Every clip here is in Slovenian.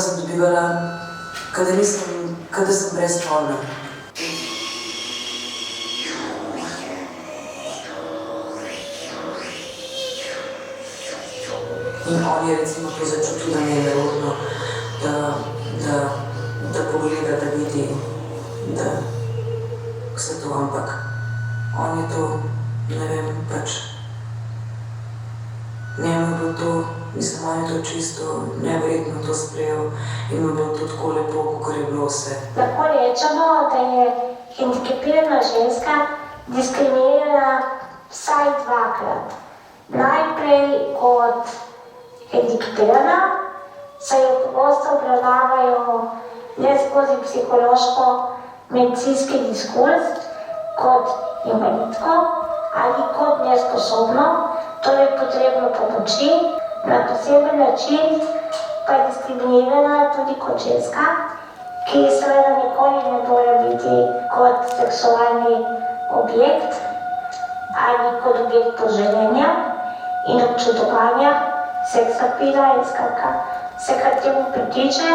sem dobivala, kadar sem brezpolna. In on je recimo to začutil, da mi je nerodno, da pogleda, da vidi, da vse to, ampak on je to, ne vem, pač njemu je bilo to, mislim, on je to čisto neverjetno to sprejel in mu je bilo to tako lepo, kakor je bilo vse. Lahko rečemo, da je hendikepirana ženska diskriminirana vsaj dvakrat. Najprej kot hendikepirana, saj jo pogosto obravnavajo ne skozi psihološko-medicinski diskurs kot invalidko ali kot nesposobno, torej potrebno pomoči, na poseben način pa je diskriminirana tudi kot ženska, ki seveda nikoli ne more biti kot seksualni objekt ali kot objekt poželjenja in občudovanja, seksapila in skratka vse, kar temu pritiče,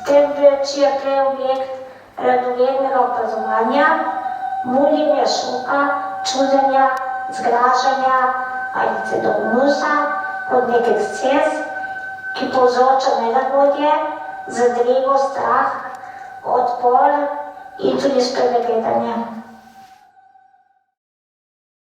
temveč je prej objekt radovednega opazovanja, muljenja, šoka, čudenja, zgražanja ali celo vnusa kot nek eksces, ki povzroča nelagodje, zadrego, strah, odpor in tudi spregledanje.